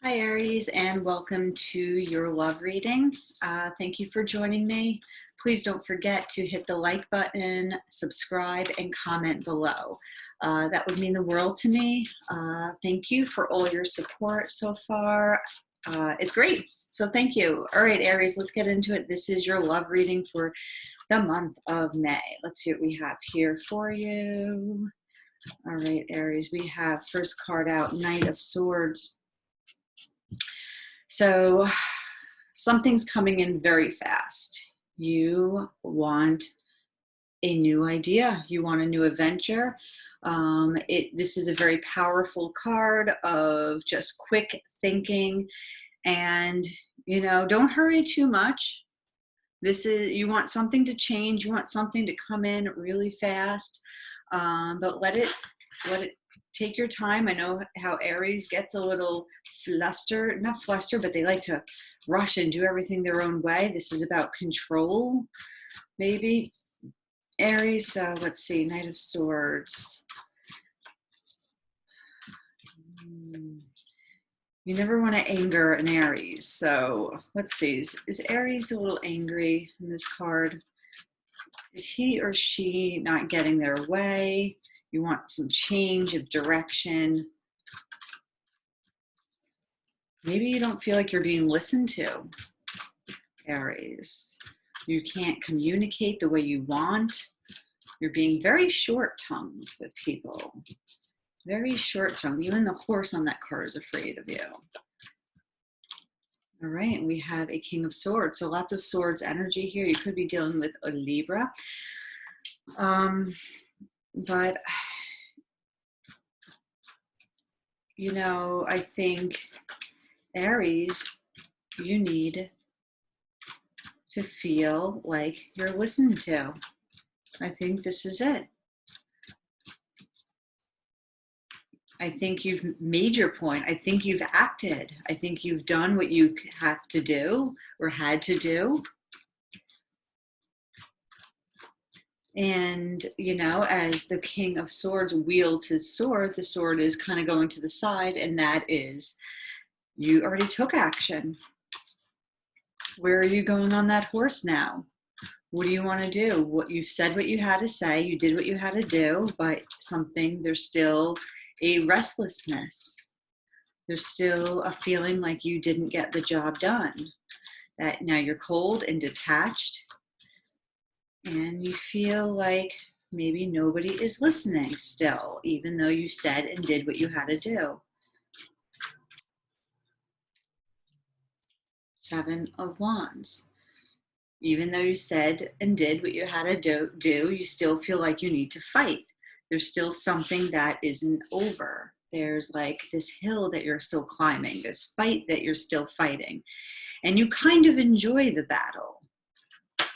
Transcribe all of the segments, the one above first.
Hi Aries, and welcome to your love reading. Thank you for joining me. Please don't forget to hit the like button, subscribe, and comment below. That would mean the world to me. Thank you for all your support so far. It's great, so thank you. All right, Aries, let's get into it. This is your love reading for the month of May. Let's see what we have here for you. All right, Aries, we have first card out, Knight of Swords. So something's coming in very fast. You want a new idea. You want a new adventure. This is a very powerful card of just quick thinking, and don't hurry too much. You want something to change. You want something to come in really fast, but let it take your time. I know how Aries gets a little not flustered, but they like to rush and do everything their own way. This is about control, maybe, Aries. So let's see, Knight of Swords. You never want to anger an Aries. So let's see, is Aries a little angry in this card? Is he or she not getting their way? You want some change of direction. Maybe you don't feel like you're being listened to, Aries. You can't communicate the way you want. You're being very short-tongued with people. Very short-tongued. Even the horse on that card is afraid of you. All right, we have a King of Swords. So lots of swords energy here. You could be dealing with a Libra. But, I think, Aries, you need to feel like you're listened to. I think this is it. I think you've made your point. I think you've acted. I think you've done what you have to do or had to do. And, as the King of Swords wields his sword, the sword is kind of going to the side, and that is, you already took action. Where are you going on that horse now? What do you want to do? What you've said what you had to say, you did what you had to do, but there's still a restlessness. There's still a feeling like you didn't get the job done. That now you're cold and detached, and you feel like maybe nobody is listening still, even though you said and did what you had to do. Seven of Wands. Even though you said and did what you had to do, you still feel like you need to fight. There's still something that isn't over. There's like this hill that you're still climbing, this fight that you're still fighting. And you kind of enjoy the battle.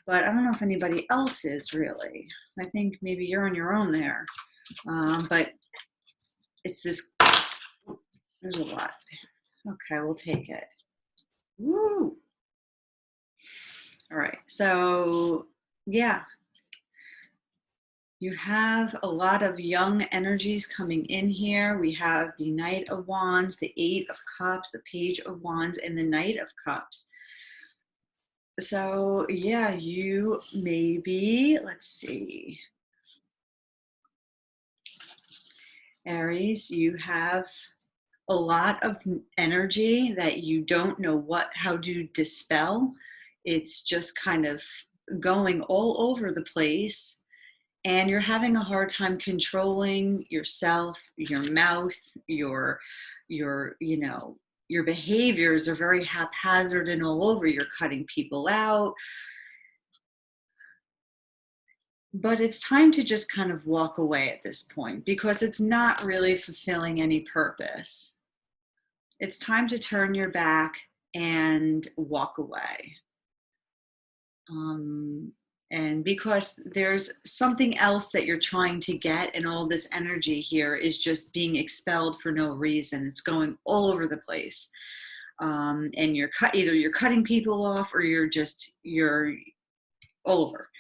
But I don't know if anybody else is really. I think maybe you're on your own there. But it's this, there's a lot. Okay, we'll take it. Woo! All right, so yeah. You have a lot of young energies coming in here. We have the Knight of Wands, the Eight of Cups, the Page of Wands, and the Knight of Cups. So yeah, you maybe, let's see. Aries, you have a lot of energy that you don't know how to dispel. It's just kind of going all over the place. And you're having a hard time controlling yourself, your mouth, your behaviors are very haphazard and all over. You're cutting people out. But it's time to just kind of walk away at this point, because it's not really fulfilling any purpose. It's time to turn your back and walk away. And because there's something else that you're trying to get, and all this energy here is just being expelled for no reason. It's going all over the place. And either you're cutting people off, or you're over,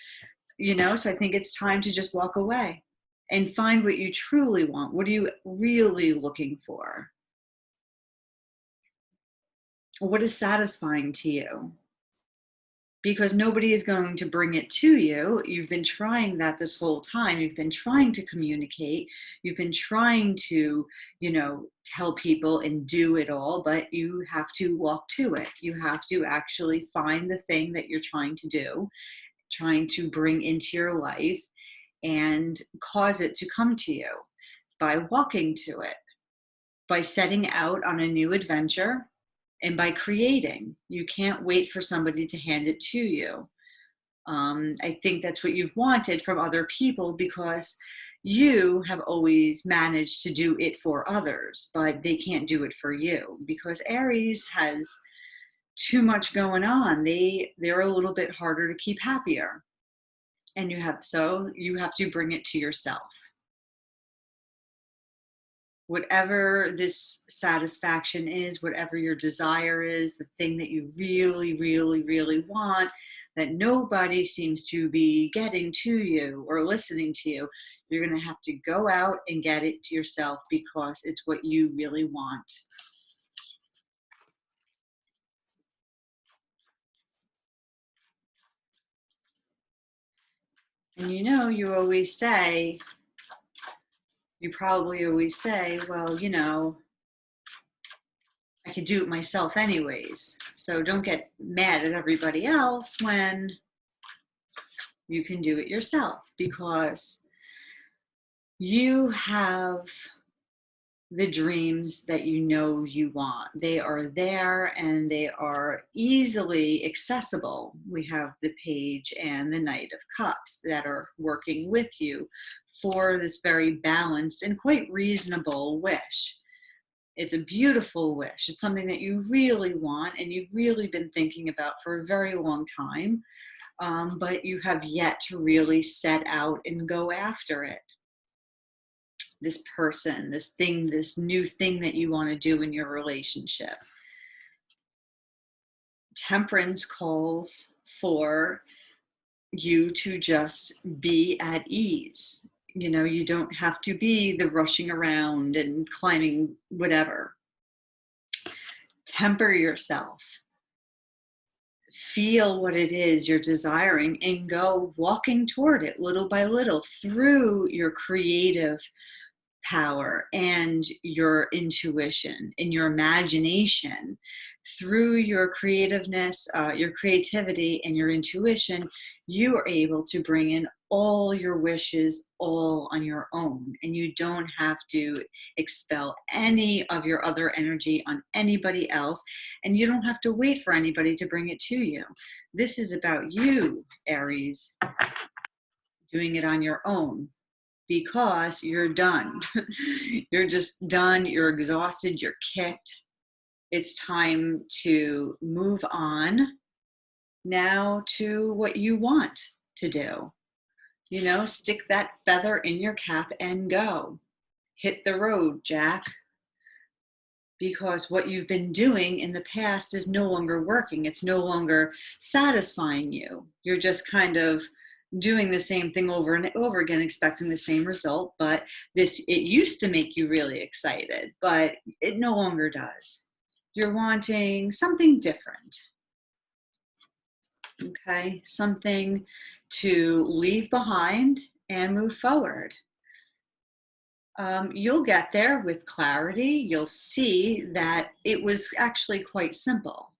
so I think it's time to just walk away and find what you truly want. What are you really looking for? What is satisfying to you? Because nobody is going to bring it to you. You've been trying that this whole time. You've been trying to communicate. You've been trying to, tell people and do it all, but you have to walk to it. You have to actually find the thing that you're trying to do, trying to bring into your life and cause it to come to you by walking to it, by setting out on a new adventure, and by creating. You can't wait for somebody to hand it to you. I think that's what you've wanted from other people because you have always managed to do it for others, but they can't do it for you because Aries has too much going on. They're a little bit harder to keep happier. And you have to bring it to yourself. Whatever this satisfaction is, whatever your desire is, the thing that you really, really, really want, that nobody seems to be getting to you or listening to you, you're going to have to go out and get it to yourself because it's what you really want. And you probably always say, well, I could do it myself anyways. So don't get mad at everybody else when you can do it yourself because you have the dreams that you want. They are there and they are easily accessible. We have the Page and the Knight of Cups that are working with you for this very balanced and quite reasonable wish. It's a beautiful wish. It's something that you really want and you've really been thinking about for a very long time, but you have yet to really set out and go after it. This person, this thing, this new thing that you want to do in your relationship. Temperance calls for you to just be at ease. You don't have to be the rushing around and climbing whatever. Temper yourself. Feel what it is you're desiring and go walking toward it little by little through your creative power and your intuition and your imagination. Through your creativeness, your creativity and your intuition, you are able to bring in all your wishes all on your own, and you don't have to expel any of your other energy on anybody else, and you don't have to wait for anybody to bring it to you. This is about you, Aries, doing it on your own. Because you're done. You're just done. You're exhausted. You're kicked. It's time to move on now to what you want to do. Stick that feather in your cap and go. Hit the road, Jack. Because what you've been doing in the past is no longer working. It's no longer satisfying you. You're just kind of doing the same thing over and over again, expecting the same result. But it used to make you really excited, but it no longer does. You're wanting something different. Okay, something to leave behind and move forward. You'll get there with clarity. You'll see that it was actually quite simple.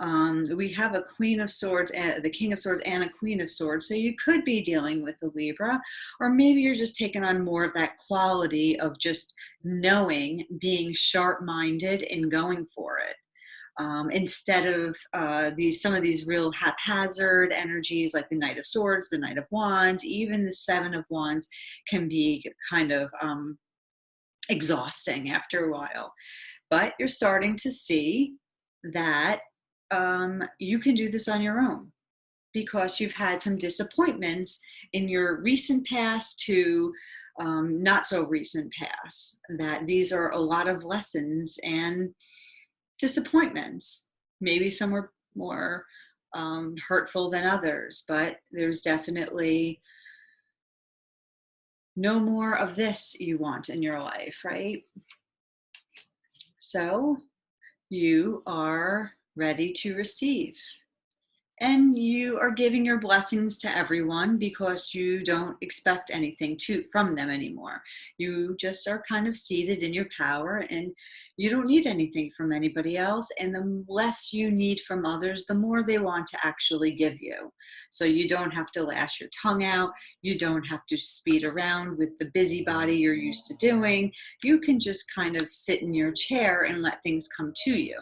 We have a Queen of Swords, the King of Swords, and a Queen of Swords. So you could be dealing with a Libra, or maybe you're just taking on more of that quality of just knowing, being sharp-minded, and going for it. Instead of some of these real haphazard energies like the Knight of Swords, the Knight of Wands, even the Seven of Wands can be kind of exhausting after a while. But you're starting to see that you can do this on your own because you've had some disappointments in your recent past to not so recent past, that these are a lot of lessons and disappointments. Maybe some were more hurtful than others, but there's definitely no more of this you want in your life, right? So you are ready to receive. And you are giving your blessings to everyone because you don't expect anything from them anymore. You just are kind of seated in your power, and you don't need anything from anybody else. And the less you need from others, the more they want to actually give you. So you don't have to lash your tongue out. You don't have to speed around with the busybody you're used to doing. You can just kind of sit in your chair and let things come to you.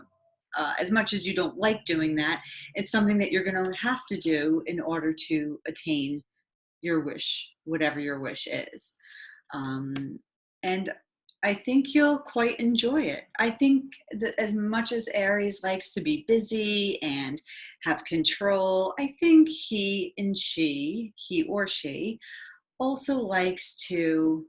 As much as you don't like doing that, it's something that you're going to have to do in order to attain your wish, whatever your wish is. And I think you'll quite enjoy it. I think that as much as Aries likes to be busy and have control, I think he or she, also likes to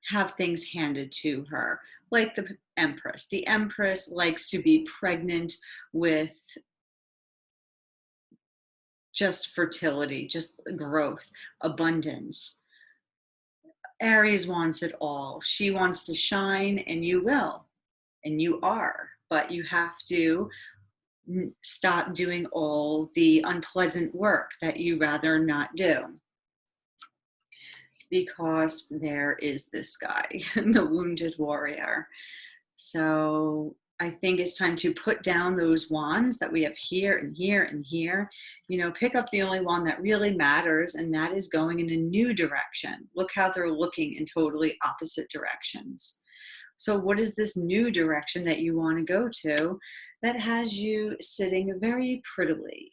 have things handed to her, like the Empress. The Empress likes to be pregnant with just fertility, just growth, abundance. Aries wants it all. She wants to shine, and you will, and you are, but you have to stop doing all the unpleasant work that you rather not do. Because there is this guy, the wounded warrior. So I think it's time to put down those wands that we have here and here and here. Pick up the only one that really matters, and that is going in a new direction. Look how they're looking in totally opposite directions. So what is this new direction that you want to go to that has you sitting very prettily?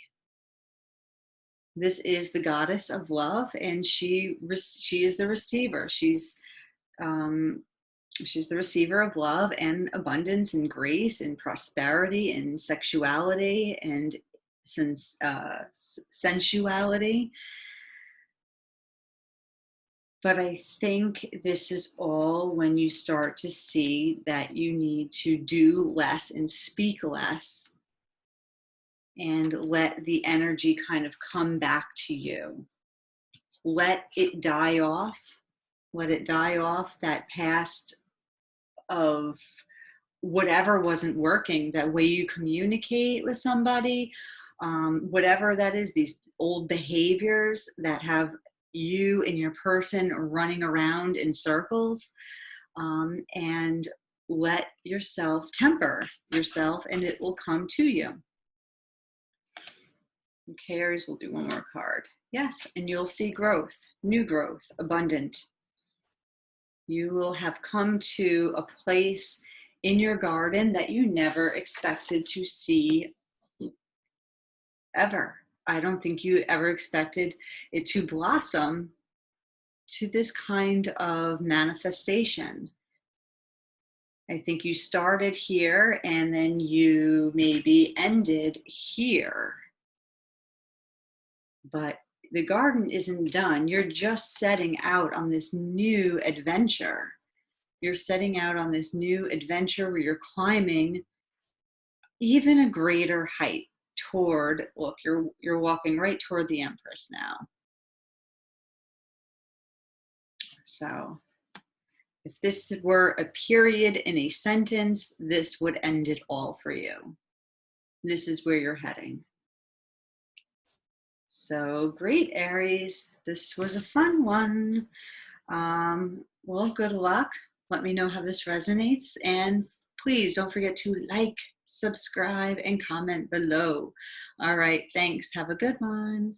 This is the goddess of love, and she is the receiver. She's the receiver of love and abundance and grace and prosperity and sexuality and sensuality. But I think this is all when you start to see that you need to do less and speak less, and let the energy kind of come back to you. Let it die off. Let it die off, that past of whatever wasn't working, that way you communicate with somebody, whatever that is, these old behaviors that have you and your person running around in circles, and let yourself temper yourself, and it will come to you. Okay, Aries, we'll do one more card. Yes, and you'll see growth, new growth, abundant. You will have come to a place in your garden that you never expected to see ever. I don't think you ever expected it to blossom to this kind of manifestation. I think you started here and then you maybe ended here. But the garden isn't done. You're just setting out on this new adventure. You're setting out on this new adventure where you're climbing even a greater height toward, look, you're walking right toward the Empress now. So if this were a period in a sentence, this would end it all for you. This is where you're heading. So great, Aries. This was a fun one. Well, good luck. Let me know how this resonates. And please don't forget to like, subscribe, and comment below. All right, thanks. Have a good one.